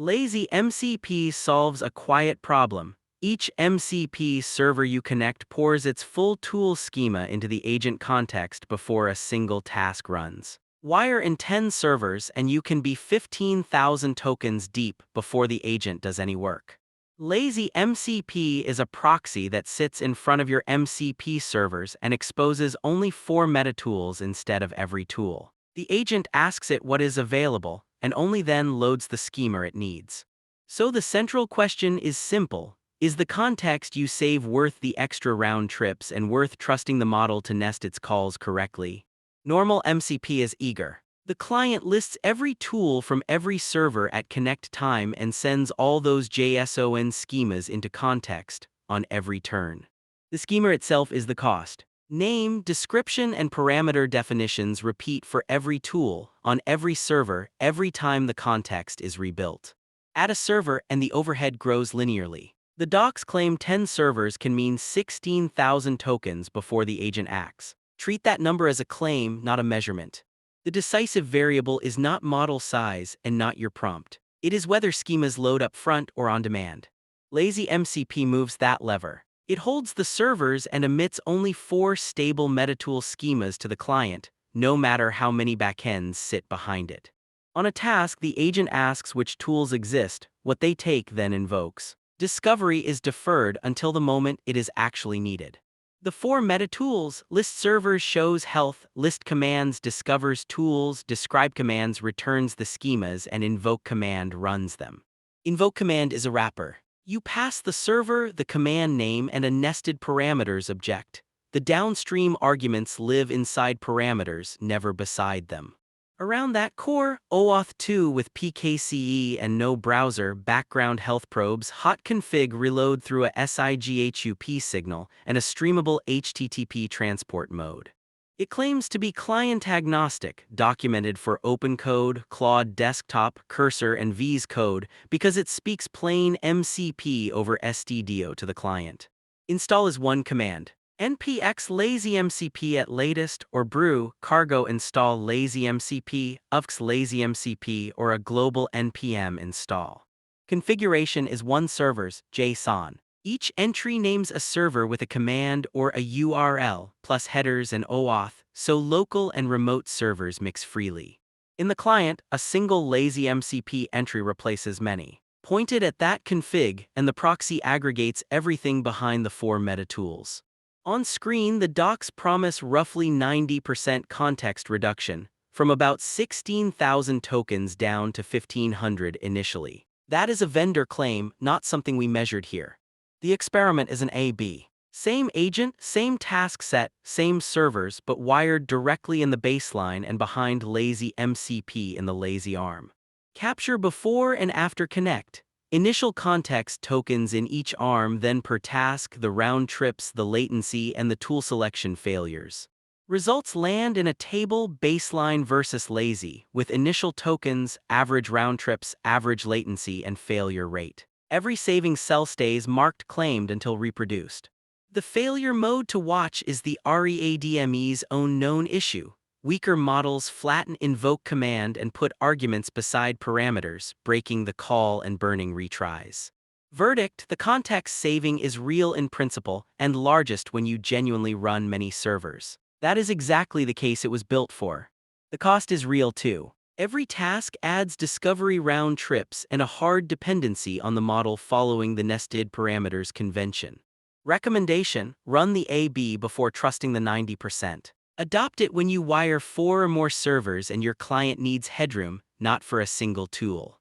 Lazy MCP solves a quiet problem. Each MCP server you connect pours its full tool schema into the agent context before a single task runs. Wire in 10 servers and you can be 15,000 tokens deep before the agent does any work. Lazy MCP is a proxy that sits in front of your MCP servers and exposes only 4 meta tools instead of every tool. The agent asks it what is available, and only then loads the schema it needs. So the central question is simple: is the context you save worth the extra round trips and worth trusting the model to nest its calls correctly? Normal MCP is eager. The client lists every tool from every server at connect time and sends all those JSON schemas into context on every turn. The schema itself is the cost. Name, description, and parameter definitions repeat for every tool, on every server, every time the context is rebuilt. Add a server and the overhead grows linearly. The docs claim 10 servers can mean 16,000 tokens before the agent acts. Treat that number as a claim, not a measurement. The decisive variable is not model size and not your prompt. It is whether schemas load up front or on demand. Lazy MCP moves that lever. It holds the servers and emits only 4 stable metatool schemas to the client, no matter how many backends sit behind it. On a task, the agent asks which tools exist, what they take then invokes. Discovery is deferred until the moment it is actually needed. The 4 meta tools: list servers shows health, list commands discovers tools, describe commands returns the schemas, and invoke command runs them. Invoke command is a wrapper. You pass the server, the command name, and a nested parameters object. The downstream arguments live inside parameters, never beside them. Around that core, OAuth 2 with PKCE and no browser, background health probes, hot config reload through a SIGHUP signal, and a streamable HTTP transport mode. It claims to be client-agnostic, documented for OpenCode, Claude Desktop, Cursor, and V's Code because it speaks plain MCP over STDO to the client. Install is one command. npx lazy MCP at latest, or brew cargo install lazy MCP, ux lazy MCP, or a global npm install. Configuration is one server's JSON. Each entry names a server with a command or a URL, plus headers and OAuth, so local and remote servers mix freely. In the client, a single lazy MCP entry replaces many. Pointed at that config, and the proxy aggregates everything behind the 4 meta tools. On screen, the docs promise roughly 90% context reduction, from about 16,000 tokens down to 1,500 initially. That is a vendor claim, not something we measured here. The experiment is an A/B. Same agent, same task set, same servers, but wired directly in the baseline and behind lazy MCP in the lazy arm. Capture before and after connect. Initial context tokens in each arm, then per task, the round trips, the latency, and the tool selection failures. Results land in a table: baseline versus lazy, with initial tokens, average round trips, average latency, and failure rate. Every saving cell stays marked claimed until reproduced. The failure mode to watch is the README's own known issue. Weaker models flatten invoke command and put arguments beside parameters, breaking the call and burning retries. Verdict: the context saving is real in principle and largest when you genuinely run many servers. That is exactly the case it was built for. The cost is real too. Every task adds discovery round trips and a hard dependency on the model following the nested parameters convention. Recommendation: run the A/B before trusting the 90%. Adopt it when you wire 4 or more servers and your client needs headroom, not for a single tool.